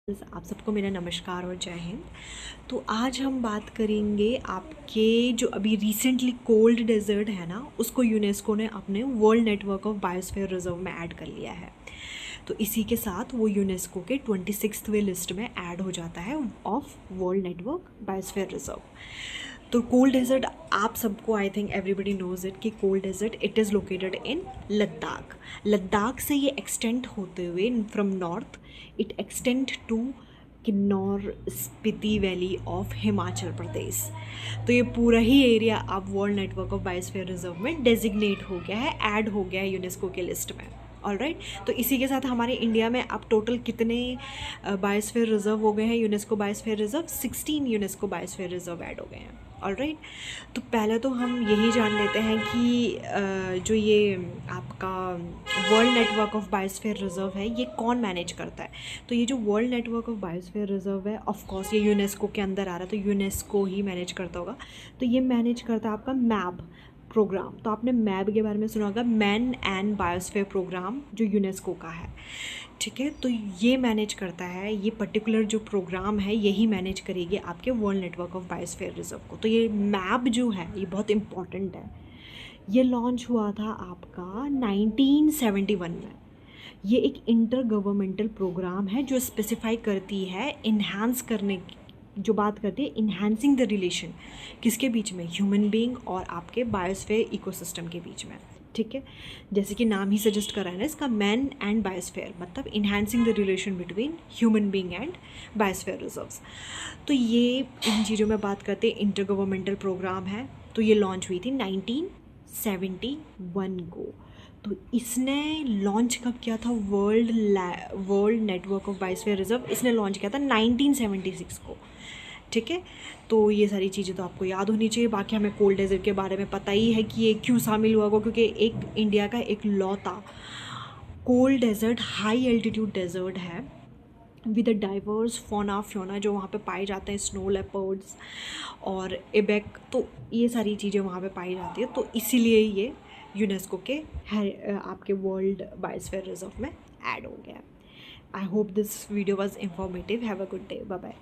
आप सबको मेरा नमस्कार और जय हिंद। तो आज हम बात करेंगे आपके जो अभी रिसेंटली कोल्ड डेजर्ट है ना, उसको यूनेस्को ने अपने world network of biosphere reserve में ऐड कर लिया है। तो इसी के साथ वो यूनेस्को के 26वें लिस्ट में ऐड हो जाता है of world network biosphere reserve. तो कोल्ड डेजर्ट आप सबको, I think everybody knows it कि cold desert it is located in Ladakh. Ladakh से ये एक्सटेंड होते हुए from north it extend to Kinnaur Spiti valley of Himachal Pradesh. तो ये पूरा ही एरिया अब world network of biosphere reserve में डेजिग्नेट हो गया है, ऐड हो गया है यूनेस्को के लिस्ट में। ऑलराइट, तो इसी के साथ हमारे इंडिया में अब टोटल कितने बायोस्फीयर रिजर्व हो गए हैं UNESCO biosphere reserve? 16 UNESCO biosphere reserve add हो गए हैं। ऑलराइट, तो पहले तो हम यही जान लेते हैं कि जो ये आपका world network of biosphere reserve है ये कौन मैनेज करता है। तो ये जो world network of biosphere reserve है, ऑफ कोर्स ये यूनेस्को के अंदर आ रहा है, तो यूनेस्को ही मैनेज करता होगा। तो ये मैनेज करता है आपका मैब प्रोग्राम। तो आपने मैब के बारे में सुना होगा, मैन एंड बायोस्फीयर प्रोग्राम, जो यूनेस्को का है। ठीक है, तो ये मैनेज करता है, ये पर्टिकुलर जो प्रोग्राम है यही मैनेज करेगी आपके world network of biosphere reserve को। तो ये मैप जो है ये बहुत इंपॉर्टेंट है। ये लॉन्च हुआ था आपका 1971 में। ये एक इंटर गवर्नमेंटल प्रोग्राम है जो स्पेसिफाई करती है इन्हांस करने की, जो बात करती है इन्हांसिंग द रिलेशन किसके बीच में, ह्यूमन बीइंग और आपके बायोस्फीयर इकोसिस्टम के बीच में। ठीक है, जैसे कि नाम ही सजेस्ट कर रहा है ना इसका, मैन एंड बायोस्फीयर, मतलब enhancing the relation between human being and biosphere reserves. तो ये इन चीज़ों में बात करते हैं, इंटर गवर्नमेंटल प्रोग्राम है। तो ये लॉन्च हुई थी 1971 को। तो इसने लॉन्च कब किया था? World network of biosphere reserve इसने लॉन्च किया था 1976 को। ठीक है, तो ये सारी चीज़ें तो आपको याद होनी चाहिए। बाकी हमें कोल्ड डेजर्ट के बारे में पता ही है कि ये क्यों शामिल हुआ होगा, क्योंकि एक इंडिया का एक लौता cold desert high altitude desert है with a diverse fauna flora जो वहाँ पे पाए जाते हैं, स्नो लेपर्ड्स और एबेक। तो ये सारी चीज़ें वहाँ पे पाई जाती है, तो इसीलिए ये यूनेस्को के आपके वर्ल्ड बायोस्फीयर रिजर्व में ऐड हो गया। I hope this video was informative. Have a good day, bye bye.